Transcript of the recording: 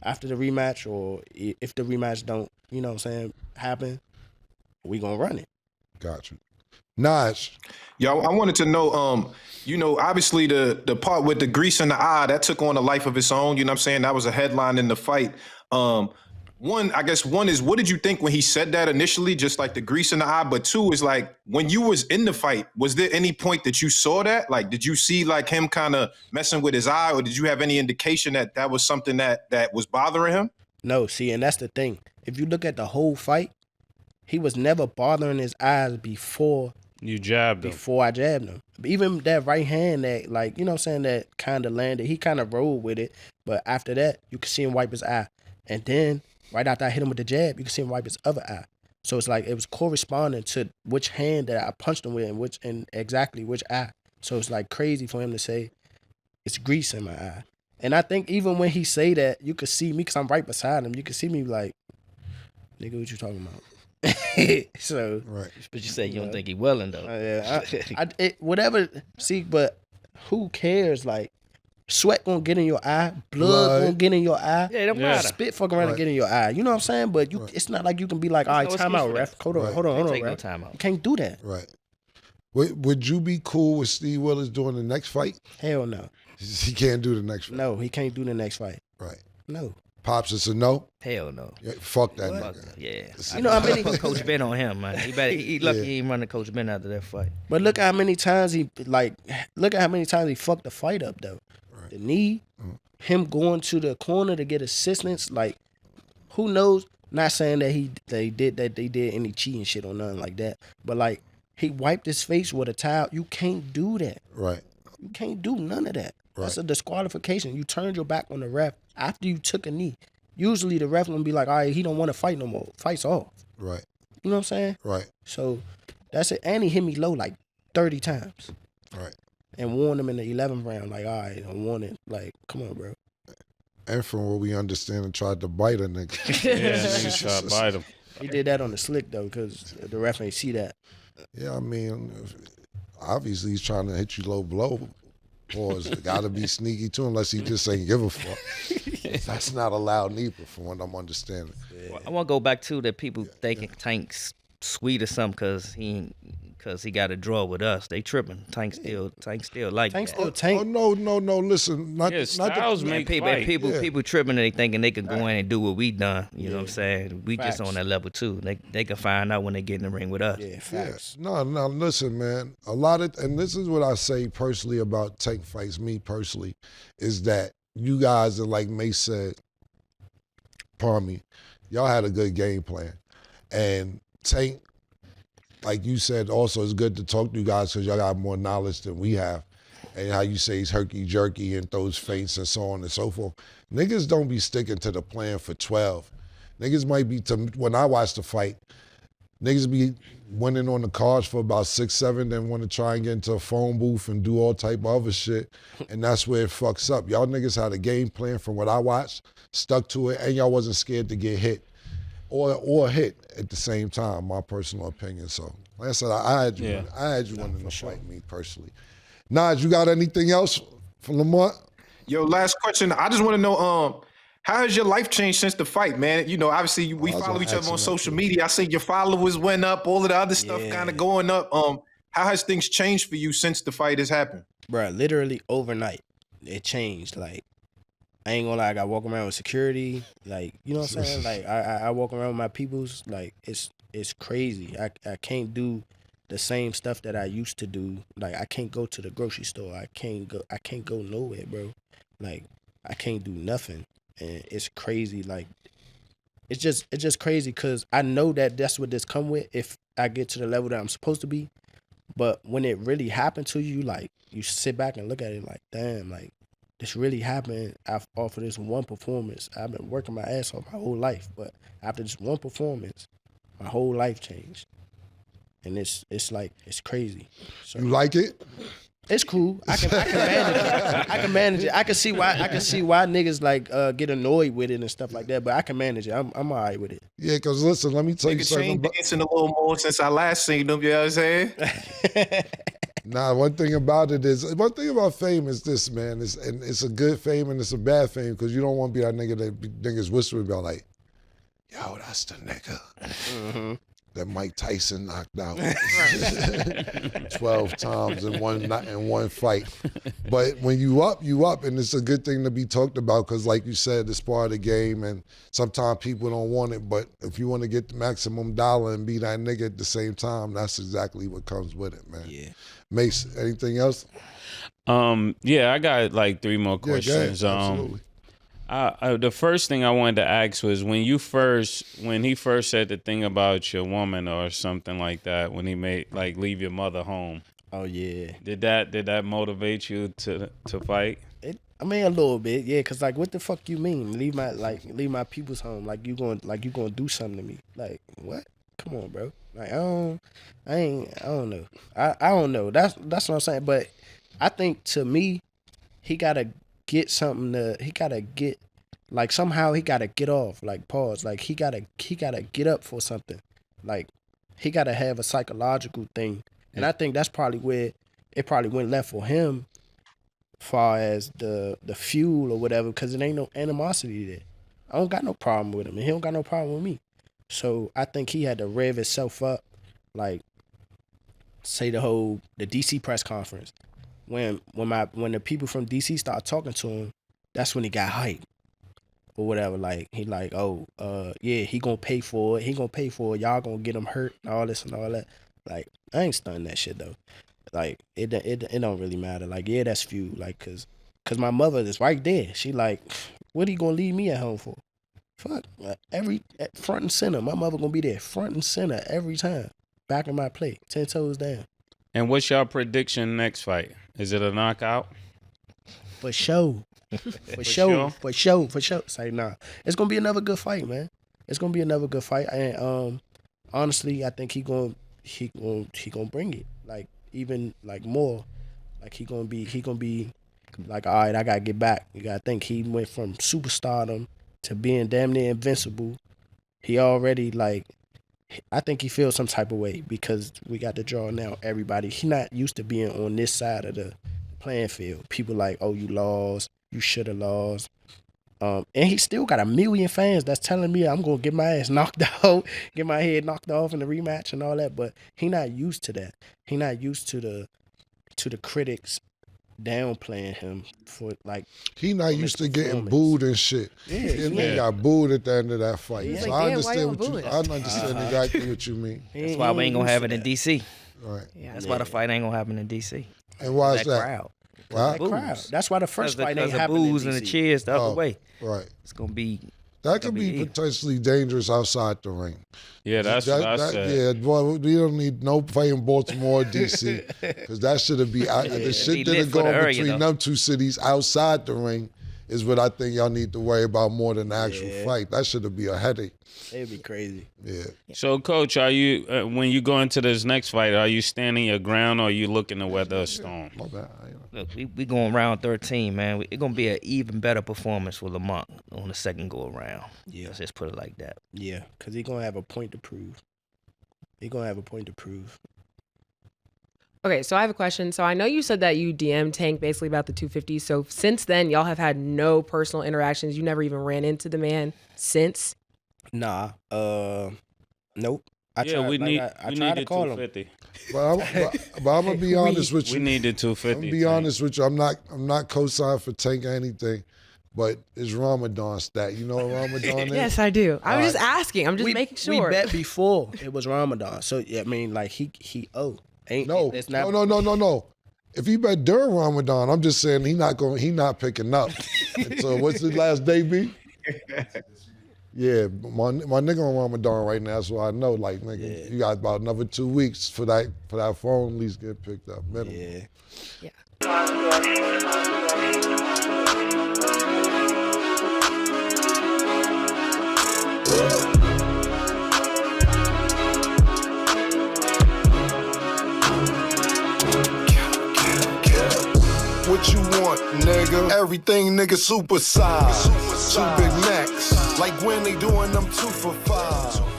After the rematch, or if the rematch don't, you know what I'm saying, happen, we gonna run it. Got you. Naj. Yo, I wanted to know, obviously the part with the grease in the eye, that took on a life of its own. You know what I'm saying? That was a headline in the fight. One is, what did you think when he said that initially, just like the grease in the eye? But two is like, when you was in the fight, was there any point that you saw that? Like, did you see like him kind of messing with his eye, or did you have any indication that that was something that was bothering him? No, see, and that's the thing. If you look at the whole fight, he was never bothering his eyes before you jabbed him. Before I jabbed him. Even that right hand that, like, you know what I'm saying, that kind of landed. He kind of rolled with it. But after that, you could see him wipe his eye. And then, right after I hit him with the jab, you could see him wipe his other eye. So it's like it was corresponding to which hand that I punched him with and exactly which eye. So it's like crazy for him to say it's grease in my eye. And I think even when he say that, you could see me, because I'm right beside him, you could see me like, nigga, what you talking about? So, right. But you say you don't think he willing though. Yeah, whatever. See, but who cares? Like, sweat gonna get in your eye, blood gonna get in your eye. Yeah, it don't matter. Spit fuck around and get in your eye. You know what I'm saying? But it's not like you can be like, all right, time out, ref. Hold on, Take no ref. time out. You can't do that. Right. Would you be cool with Steve Willis doing the next fight? Hell no. He can't do the next fight. No, he can't do the next fight. Right. No. Pops, it's a no? Hell no. Yeah, fuck that Fuck nigga. Yeah. You know how many put Coach Ben on him, man. He lucky he ain't running Coach Ben after that fight. But look at how many times he fucked the fight up though. Right. The knee, him going to the corner to get assistance, like who knows? Not saying that they did any cheating shit or nothing like that. But like he wiped his face with a towel. You can't do that. Right. You can't do none of that. Right. That's a disqualification. You turned your back on the ref after you took a knee. Usually the ref gonna be like, all right, he don't want to fight no more. Fight's off. Right. You know what I'm saying? Right. So that's it. And he hit me low like 30 times. Right. And warned him in the 11th round, like, all right, I want it. Like, come on, bro. And from what we understand, and tried to bite a nigga. Yeah, nigga tried to bite him. He did that on the slick though, because the ref ain't see that. Yeah, I mean, obviously he's trying to hit you low blow. Or it's got to be sneaky too, unless he just ain't give a fuck. That's not allowed neither, from what I'm understanding. Yeah. I want to go back to that people thinking Tank's sweet or something because he got a draw with us. They tripping. Tank still like Tank that. still Tank. Oh no! Listen, not Styles make people tripping. And they thinking they can go in and do what we done. You know what I'm saying? We Facts. just on that level too. They can find out when they get in the ring with us. Yeah, facts. Yeah. No, listen, man. A lot of, and this is what I say personally about Tank fights, me personally, is that you guys are like Mase said, pardon me, y'all had a good game plan. And Tank, like you said, also it's good to talk to you guys because y'all got more knowledge than we have. And how you say he's herky-jerky and throws feints and so on and so forth. Niggas don't be sticking to the plan for 12. Niggas might be, when I watch the fight, niggas be winning on the cards for about 6, 7, then want to try and get into a phone booth and do all type of other shit. And that's where it fucks up. Y'all niggas had a game plan from what I watched, stuck to it, and y'all wasn't scared to get hit. Or hit at the same time, my personal opinion. So, like I said, I had you winning the fight, me personally. Naj, you got anything else for Lamont? Yo, last question. I just want to know, how has your life changed since the fight, man? You know, obviously we follow each other on social media. I see your followers went up, all of the other stuff kind of going up. How has things changed for you since the fight has happened? Bro, literally overnight, it changed. Like, I ain't gonna lie, I got walk around with security. Like, you know what I'm saying? Like, I walk around with my peoples. Like, it's crazy. I can't do the same stuff that I used to do. Like, I can't go to the grocery store. I can't go nowhere, bro. Like, I can't do nothing. And it's crazy. Like, it's just crazy because I know that that's what this come with if I get to the level that I'm supposed to be. But when it really happened to you, like, you sit back and look at it like, damn, like, this really happened off of this one performance. I've been working my ass off my whole life, but after this one performance, my whole life changed. And it's like, it's crazy. So, You like it? it's cool. I can manage it. I can manage it. I can see why niggas like get annoyed with it and stuff like that. But I can manage it. I'm all right with it. Yeah, because listen, let me tell you Nigga something. chain dancing a little more since I last seen them, you know what I'm saying? Nah, one thing about fame is this, man. It's a good fame and it's a bad fame because you don't want to be that nigga that niggas whispering about like, yo, that's the nigga that Mike Tyson knocked out 12 times in one fight. But when you up, and it's a good thing to be talked about because like you said, it's part of the game and sometimes people don't want it, but if you want to get the maximum dollar and be that nigga at the same time, that's exactly what comes with it, man. Yeah. Mase, anything else? Yeah, I got like 3 more Yeah, questions. go ahead. Absolutely. The first thing I wanted to ask was when he first said the thing about your woman or something like that, when he made like leave your mother home. Oh yeah. Did that motivate you to fight? I mean a little bit, yeah. Cause like, what the fuck you mean? Leave my people's home? Like you gonna do something to me? Like what? Come on, bro. Like I don't know. I don't know. That's what I'm saying. But I think to me, he gotta get something he gotta get, like somehow he gotta get off, like pause, like he gotta get up for something, like he gotta have a psychological thing, and I think that's probably where it probably went left for him, far as the fuel or whatever, because it ain't no animosity there. I don't got no problem with him, and he don't got no problem with me. So I think he had to rev himself up, like say the DC press conference. When the people from DC started talking to him, that's when he got hyped or whatever. Like he like, yeah, he gonna pay for it. He gonna pay for it. Y'all gonna get him hurt and all this and all that. Like I ain't stunning that shit though. Like it don't really matter. Like yeah, that's few. Like cause my mother is right there. She like, what he gonna leave me at home for? Fuck, every front and center. My mother gonna be there front and center every time. Back of my plate, 10 toes down. And what's your prediction next fight? Is it a knockout? For sure. For sure. Say nah. It's gonna be another good fight, man. It's gonna be another good fight. And honestly, I think he gonna bring it. Like even like more. Like he gonna be like, all right, I gotta get back. You gotta think he went from superstardom to being damn near invincible. He already like, I think he feels some type of way because we got to draw now everybody. He not used to being on this side of the playing field. People like, oh, you lost. You should have lost. And he still got 1 million fans that's telling me I'm going to get my ass knocked out, get my head knocked off in the rematch and all that. But he not used to that. He not used to the critics downplaying him for like. He not used to getting booed and shit. Yeah, He got booed at the end of that fight. He's So like, I damn, why you understand gonna I boo it? understand exactly what you mean. That's why we ain't gonna have it in DC. Right. Yeah, That's why the fight ain't gonna happen in DC. And why is that? Crowd. Why? That crowd. That's why the first fight ain't Because the happening. boos and the cheers the other way. Right. It's gonna be. That could be potentially dangerous outside the ring. Yeah, that's what I said. Yeah, boy, we don't need no fight in Baltimore or DC because that should be the shit that are going between them two cities outside the ring is what I think y'all need to worry about more than the actual fight. That should be a headache. It'd be crazy. Yeah. So, Coach, are you when you go into this next fight, are you standing your ground or are you looking to weather a storm? My bad. Look, we going round 13, man. It's gonna be an even better performance for Lamont on the second go around. Yeah. Let's just put it like that. Yeah, because he's going to have a point to prove. Okay, so I have a question. So I know you said that you DM'd Tank basically about the 250. So since then, y'all have had no personal interactions. You never even ran into the man since? Nah. Nope. We need to call him. 250. But I'm gonna be honest with you. We needed 250. I'm gonna be honest with you. I'm not co-signed for Tank or anything, but it's Ramadan stat. You know what Ramadan is? Yes, I do. I was just asking. I'm just making sure. We bet before it was Ramadan, so yeah, I mean, like he ain't No. It's not, No. If he bet during Ramadan, I'm just saying he not picking up. So what's his last day be? Yeah, my nigga on Ramadan right now, so I know, like, nigga, you got about another 2 weeks for that phone at least get picked up. Minimum. Yeah. What you want, nigga? Everything, nigga, super size. 2 Big Macs, like when they doing them 2 for $5.